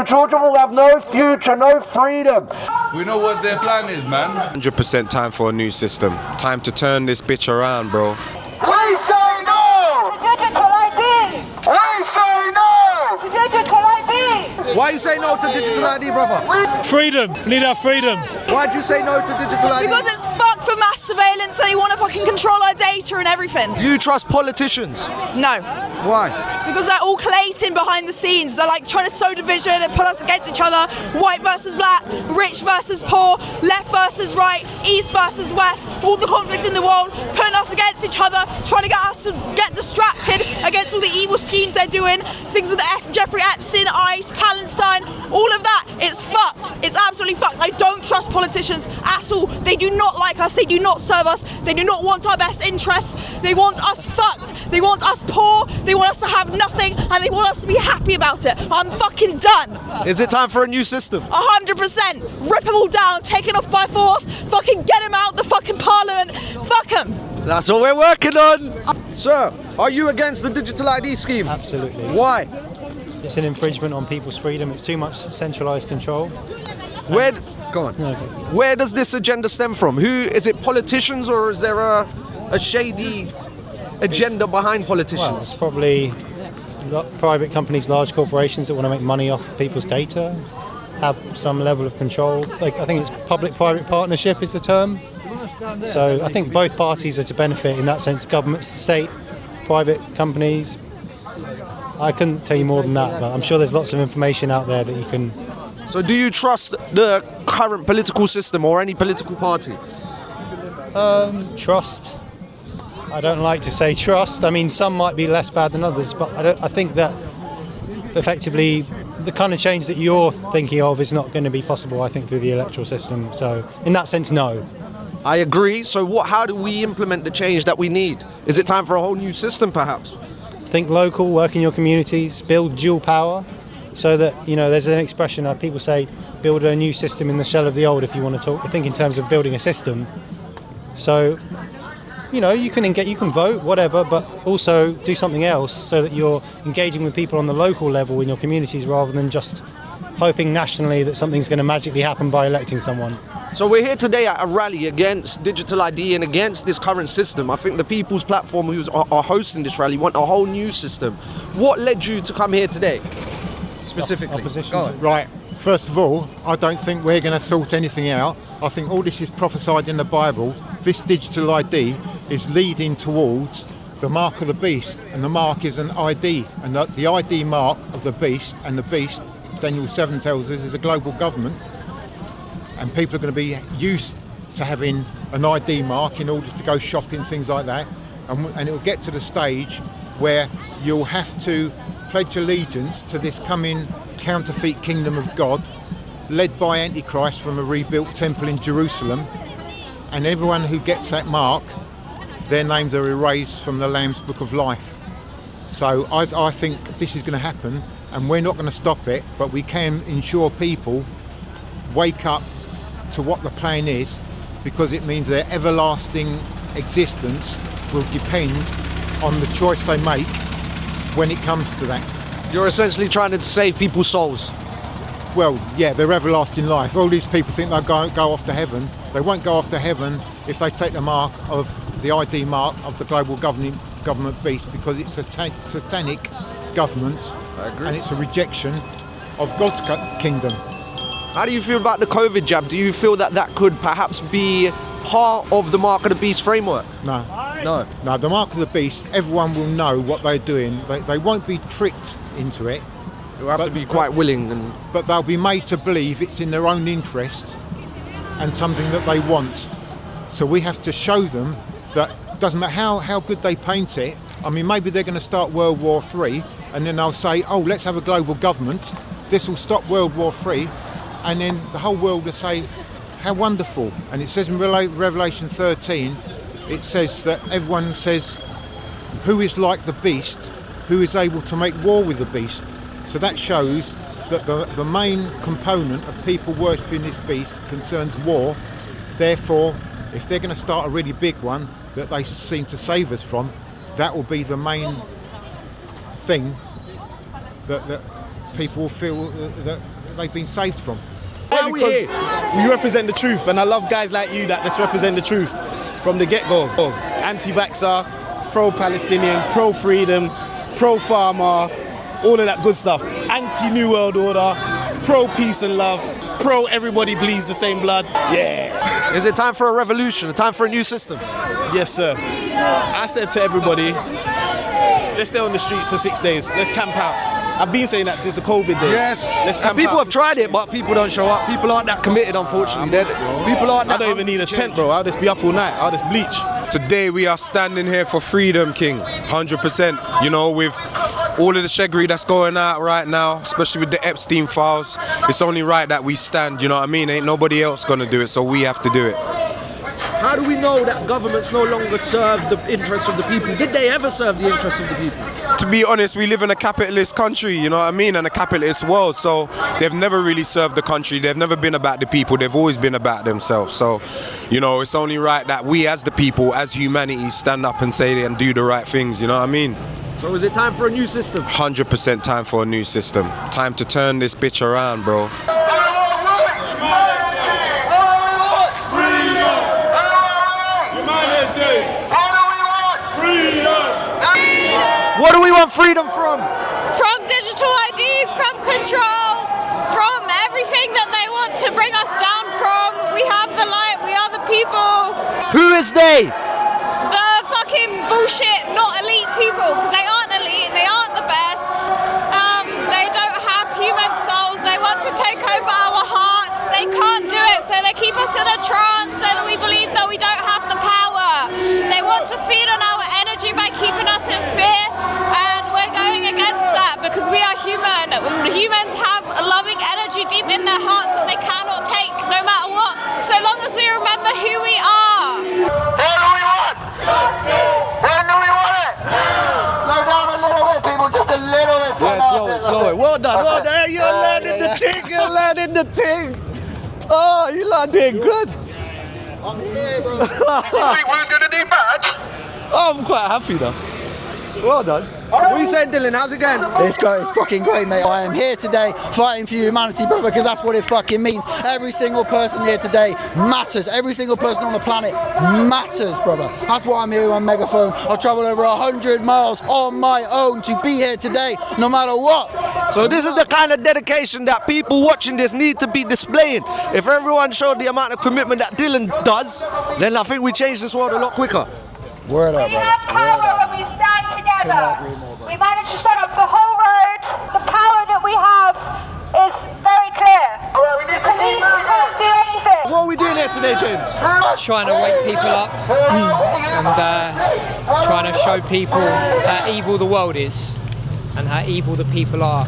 children will have no future, no freedom. We know what their plan is, man. 100% time for a new system. Time to turn this bitch around, bro. We say no! To digital ID! We say no! To digital ID! Why you say no to digital ID, brother? Freedom. We need our freedom. Why'd you say no to digital ID? Because it's fucked for mass surveillance and they want to fucking control our data and everything. Do you trust politicians? No. Why? Because they're all collating behind the scenes. They're like trying to sow division and put us against each other. White versus black, rich versus poor, left versus right, east versus west. All the conflict in the world, putting us against each other, trying to get us to get distracted against all the evil schemes they're doing. Things with Jeffrey Epstein, ICE, Palestine, all of that. It's fucked. It's absolutely fucked. I don't trust politicians at all. They do not like us. They do not serve us. They do not want our best interests. They want us fucked. They want us poor. They want us to have nothing, and they want us to be happy about it. I'm fucking done. Is it time for a new system? 100%. Rip them all down, take it off by force, fucking get them out the fucking parliament. Fuck them. That's what we're working on. Sir, are you against the digital ID scheme? Absolutely. Why? It's an infringement on people's freedom. It's too much centralised control. Go on. Where does this agenda stem from? Who is it? Politicians, or is there a shady agenda behind politicians? Well, it's probably private companies, large corporations that want to make money off people's data, have some level of control. Like, I think it's public-private partnership is the term. So I think both parties are to benefit in that sense. Governments, the state, private companies. I couldn't tell you more than that, but I'm sure there's lots of information out there that you can. So do you trust the current political system or any political party? Trust. I don't like to say trust. I mean, some might be less bad than others, but I think that effectively the kind of change that you're thinking of is not going to be possible, I think, through the electoral system. So in that sense, no. I agree. So how do we implement the change that we need? Is it time for a whole new system, perhaps? Think local, work in your communities, build dual power, so that, you know, there's an expression, people say, build a new system in the shell of the old, if you want to think in terms of building a system. So, you know, you can vote, whatever, but also do something else so that you're engaging with people on the local level in your communities rather than just hoping nationally that something's going to magically happen by electing someone. So we're here today at a rally against digital ID and against this current system. I think the People's Platform who are hosting this rally want a whole new system. What led you to come here today, specifically? Opposition. Right, first of all, I don't think we're going to sort anything out. I think all this is prophesied in the Bible. This digital ID is leading towards the mark of the beast, and the mark is an ID, and the ID mark of the beast, and the beast, Daniel 7 tells us, is a global government, and people are going to be used to having an ID mark in order to go shopping, things like that, and it will get to the stage where you'll have to pledge allegiance to this coming counterfeit kingdom of God, led by Antichrist from a rebuilt temple in Jerusalem, and everyone who gets that mark, their names are erased from the Lamb's Book of Life. So I think this is going to happen, and we're not going to stop it, but we can ensure people wake up to what the plan is, because it means their everlasting existence will depend on the choice they make when it comes to that. You're essentially trying to save people's souls. Well, yeah, their everlasting life. All these people think they'll go off to heaven. They won't go off to heaven if they take the mark of the ID mark of the global government beast, because it's a satanic government, and it's a rejection of God's kingdom. How do you feel about the COVID jab? Do you feel that could perhaps be part of the mark of the beast framework? No. No, the mark of the beast, everyone will know what they're doing. They won't be tricked into it. You'll have to be quite willing. But they'll be made to believe it's in their own interest and something that they want. So we have to show them that it doesn't matter how good they paint it. I mean, maybe they're going to start World War III, and then they'll say, oh, let's have a global government. This will stop World War III. And then the whole world will say, how wonderful. And it says in Revelation 13, it says that everyone says, who is like the beast, who is able to make war with the beast. So that shows that the main component of people worshipping this beast concerns war. Therefore, if they're going to start a really big one that they seem to save us from, that will be the main thing that people will feel that that they've been saved from. Why are we because here? we represent the truth, and I love guys like you that just represent the truth from the get-go. Anti-vaxxer, pro-Palestinian, pro-freedom, pro-farmer, all of that good stuff. Anti-New World Order, pro-peace and love, pro-everybody bleeds the same blood. Yeah. Is it time for a revolution? A time for a new system? Yes, sir. I said to everybody, let's stay on the street for 6 days. Let's camp out. I've been saying that since the COVID days. Yes. Let's camp People out. have tried it, but people don't show up. People aren't that committed, unfortunately. People aren't I that don't even need a tent, bro. I'll just be up all night. I'll just bleach. Today we are standing here for freedom, King. 100%. You know, with all of the shaggery that's going out right now, especially with the Epstein files, it's only right that we stand, you know what I mean? Ain't nobody else gonna do it, so we have to do it. How do we know that governments no longer serve the interests of the people? Did they ever serve the interests of the people? To be honest, we live in a capitalist country, you know what I mean, and a capitalist world, so they've never really served the country. They've never been about the people. They've always been about themselves. So, you know, it's only right that we as the people, as humanity, stand up and say and do the right things, you know what I mean? So is it time for a new system? 100% time for a new system. Time to turn this bitch around, bro. What do we want freedom from? From digital IDs, from control, from everything that they want to bring us down from. We have the light, we are the people. Who is they? The fucking bullshit, not elite people, because they aren't elite, they aren't the best. They don't have human souls, they want to take over our hearts. They can't do it, so they keep us in a trance so that we believe that we don't have the power. They want to feed on our energy by keeping us in fear, and we're going against that because we are human. Humans have a loving energy deep in their hearts that they cannot take no matter what, so long as we remember who we are. What do we want? Justice! When do we want it? Slow down a little bit, people, just a little bit. Slow it. Well done, well done. Hey, you're learning the thing, you're learning the thing. Oh, you lot did good. I'm here, bro. You think we're going to debadge? Oh, I'm quite happy though. Well done. What are you saying, Dylan? How's it going? This guy is fucking great, mate. I am here today fighting for humanity, brother, because that's what it fucking means. Every single person here today matters. Every single person on the planet matters, brother. That's why I'm here on megaphone. I've travelled over 100 miles on my own to be here today, no matter what. So this is the kind of dedication that people watching this need to be displaying. If everyone showed the amount of commitment that Dylan does, then I think we change this world a lot quicker. Word up, We brother. have power when we stand together. We managed to shut up the whole road. The power that we have is very clear. Alright, we need to Police can't do anything. What are we doing here today, James? Trying to wake people up and trying to show people how evil the world is and how evil the people are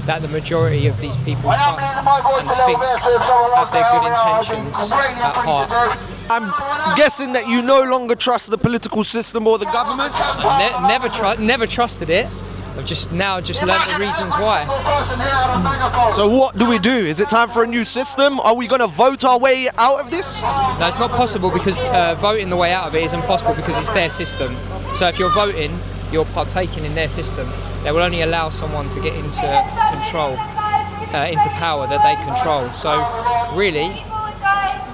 that the majority of these people trust and think have their good intentions at heart. I'm guessing that you no longer trust the political system or the government? Never trusted it. I've just learned the reasons why. So what do we do? Is it time for a new system? Are we going to vote our way out of this? No, it's not possible because voting the way out of it is impossible because it's their system. So if you're voting, you're partaking in their system. They will only allow someone to get into control, into power that they control. So really,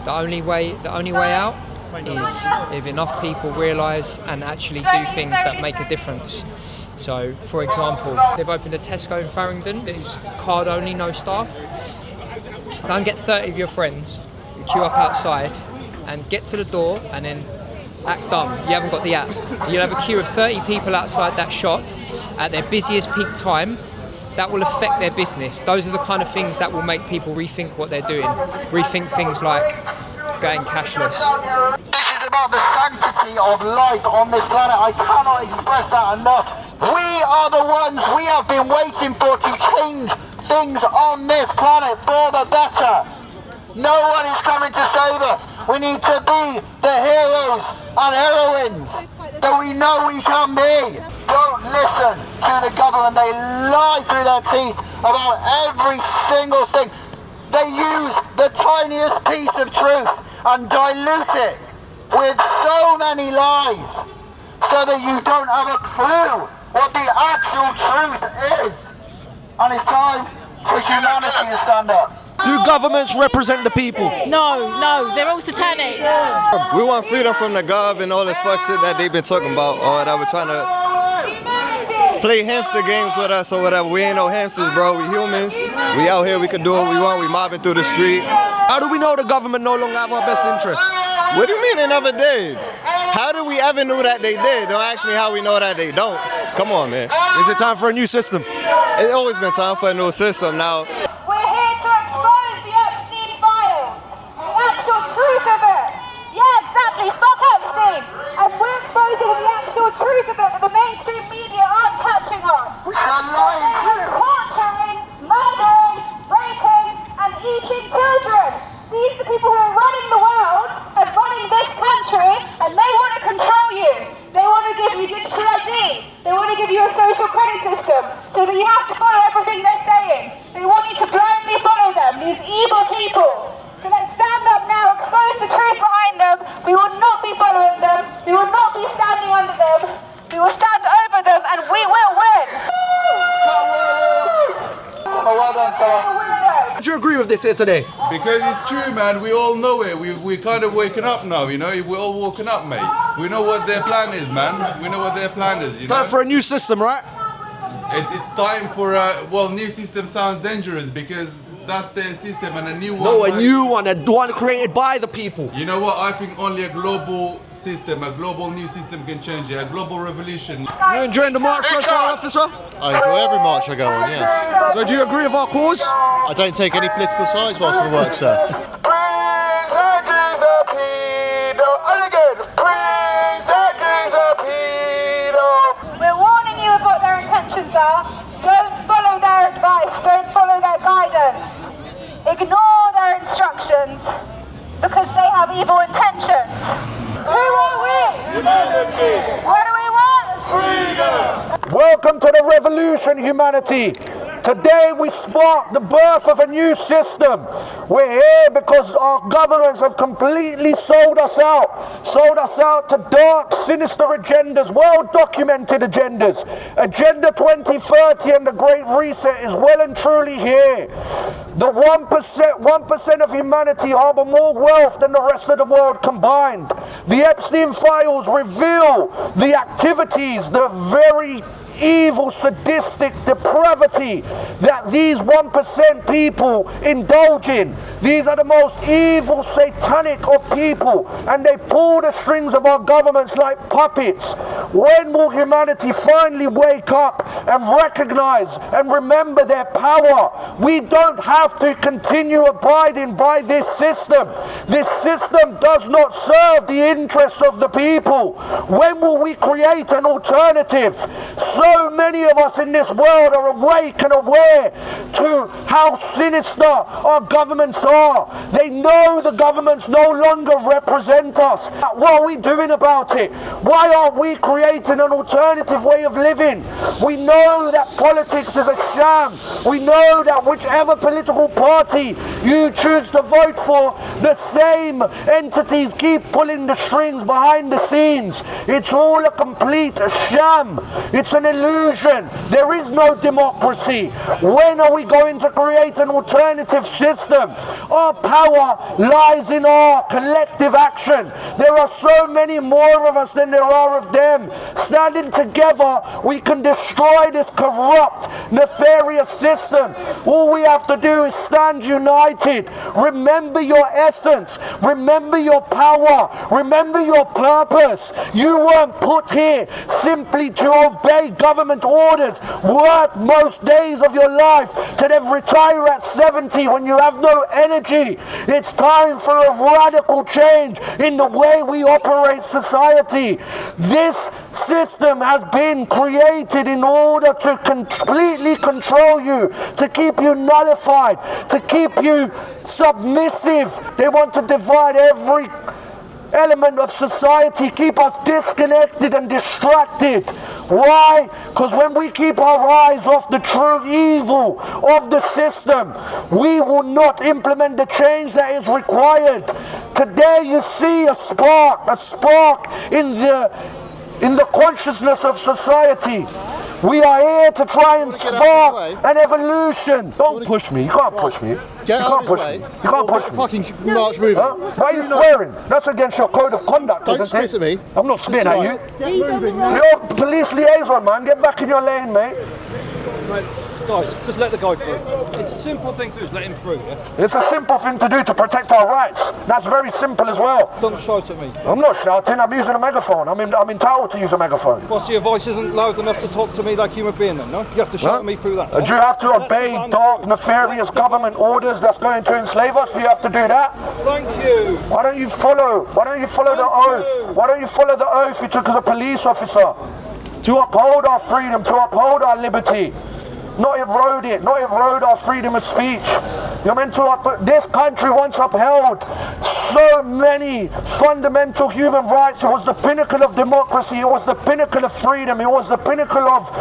the only way out is if enough people realise and actually do things that make a difference. So, for example, they've opened a Tesco in Farringdon that is card only, no staff. Go and get 30 of your friends and queue up outside and get to the door and then act dumb. You haven't got the app. You'll have a queue of 30 people outside that shop at their busiest peak time. That will affect their business. Those are the kind of things that will make people rethink what they're doing. Rethink things like going cashless. This is about the sanctity of life on this planet. I cannot express that enough. We are the ones we have been waiting for to change things on this planet for the better. No one is coming to save us. We need to be the heroes and heroines that we know we can be. Don't listen to the government. They lie through their teeth about every single thing. They use the tiniest piece of truth and dilute it with so many lies so that you don't have a clue what the actual truth is. And it's time for humanity to stand up. Do governments represent the people? No, they're all satanic. We want freedom from the gov and all this fuck shit that they've been talking about, or that we're trying to play hamster games with us or whatever. We ain't no hamsters, bro. We humans. We out here. We can do what we want. We mobbing through the street. How do we know the government no longer have our best interests? What do you mean they never did? How do we ever know that they did? Don't ask me how we know that they don't. Come on, man. Is it time for a new system? It's always been time for a new system. Now, we're here to expose the Epstein files, the actual truth of it. Yeah, exactly. Fuck Epstein. And we're exposing the actual truth of it that the mainstream media aren't catching on. Which are lying too. Torturing, murdering, raping, and eating children. These are the people who are running the world and running this country, and they want to control you. They want to give you digital ID. They want to give you a social credit system so that you have to follow everything they're saying. They want you to blindly follow them, these evil people. So let's stand up now, expose the truth behind them. We will not be following them. We will not be standing under them. We will stand over them, and we will win. Well done, Sarah. Do you agree with this here today? Because it's true, man. We all know it. We kind of waking up now, you know. We're all woken up, mate. We know what their plan is, man. We know what their plan is, you know. Time for a new system, right? It's time for new system sounds dangerous because that's their system and a new one. No, a new one, one created by the people. You know what? I think only a global system, a global new system can change it. A global revolution. You enjoying the march so far, officer? I enjoy every march I go on, yes. So do you agree with our cause? I don't take any political sides whilst I work, sir. We're warning you of what their intentions are. Don't follow their advice. Don't follow their guidance. Ignore their instructions because they have evil intentions. Who are we? Humanity. What do we want? Freedom. Welcome to the revolution, humanity. Today we spark the birth of a new system. We're here because our governments have completely sold us out to dark, sinister agendas, well-documented agendas. Agenda 2030 and the Great Reset is well and truly here. The 1% of humanity harbor more wealth than the rest of the world combined. The Epstein files reveal the activities, the very evil, sadistic depravity that these 1% people indulge in. These are the most evil, satanic of people, and they pull the strings of our governments like puppets. When will humanity finally wake up and recognize and remember their power? We don't have to continue abiding by this system. This system does not serve the interests of the people. When will we create an alternative? So many of us in this world are awake and aware to how sinister our governments are. They know the governments no longer represent us. What are we doing about it? Why aren't we creating an alternative way of living? We know that politics is a sham. We know that whichever political party you choose to vote for, the same entities keep pulling the strings behind the scenes. It's all a complete sham. It's an illusion. There is no democracy. When are we going to create an alternative system? Our power lies in our collective action. There are so many more of us than there are of them. Standing together, we can destroy this corrupt, nefarious system. All we have to do is stand united. Remember your essence. Remember your power. Remember your purpose. You weren't put here simply to obey government orders, work most days of your life, to then retire at 70 when you have no energy. It's time for a radical change in the way we operate society. This system has been created in order to completely control you, to keep you nullified, to keep you submissive. They want to divide every element of society, keep us disconnected and distracted. Why? Because when we keep our eyes off the true evil of the system, we will not implement the change that is required. Today you see a spark in the consciousness of society. We are here to try and spark an evolution. Don't push me. You can't push me. Get out of his way. You can't push me. Fucking march moving. Why are you swearing? That's against your code of conduct, Don't isn't it? spit at me. I'm not spitting at you. Get moving now. You're police liaison, man. Get back in your lane, mate. Guys, just let the guy through. It's a simple thing to do, is let him through, yeah? It's a simple thing to do to protect our rights. That's very simple as well. Don't shout at me. I'm not shouting, I'm using a megaphone. I'm entitled to use a megaphone. Well, so your voice isn't loud enough to talk to me like a human being then, no? You have to shout at me through that. Do you have to obey dark, nefarious government orders that's going to enslave us? Do you have to do that? Thank you. Why don't you follow the oath? Why don't you follow the oath you took as a police officer? To uphold our freedom, to uphold our liberty. Not erode it, not erode our freedom of speech. You're meant to this country once upheld so many fundamental human rights. It was the pinnacle of democracy, it was the pinnacle of freedom, it was the pinnacle of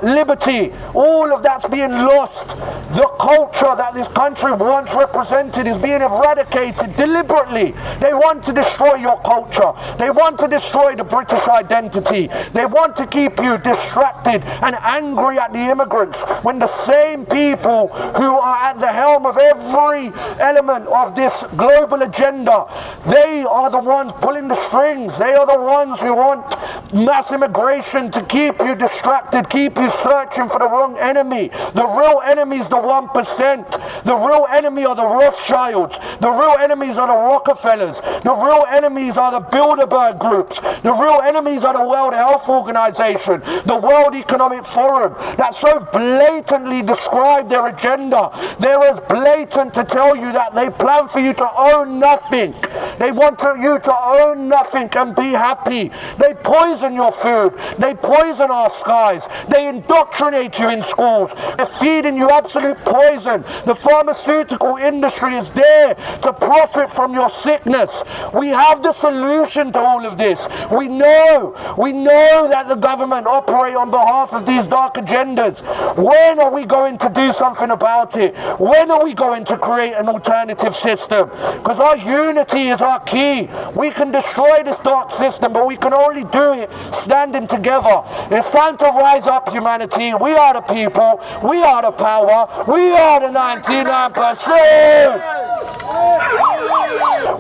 liberty. All of that's being lost. The culture that this country once represented is being eradicated deliberately. They want to destroy your culture. They want to destroy the British identity. They want to keep you distracted and angry at the immigrants, when the same people who are at the helm of every element of this global agenda, they are the ones pulling the strings. They are the ones who want mass immigration to keep you distracted, keep you searching for the wrong enemy. The real enemy is the 1%. The real enemy are the Rothschilds. The real enemies are the Rockefellers. The real enemies are the Bilderberg groups. The real enemies are the World Health Organization, the World Economic Forum, that so blatantly describe their agenda. They're as blatant to tell you that they plan for you to own nothing. They want you to own nothing and be happy. They poison your food. They poison our skies. They indoctrinate you in schools. They're feeding you absolute poison. The pharmaceutical industry is there to profit from your sickness. We have the solution to all of this. We know that the government operate on behalf of these dark agendas. When are we going to do something about it? When are we going to create an alternative system? Because our unity is our key. We can destroy this dark system, but we can only do it standing together. It's time to rise up, humanity. We are the people. We are the power. We are the 99%.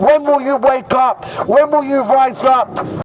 When will you wake up? When will you rise up?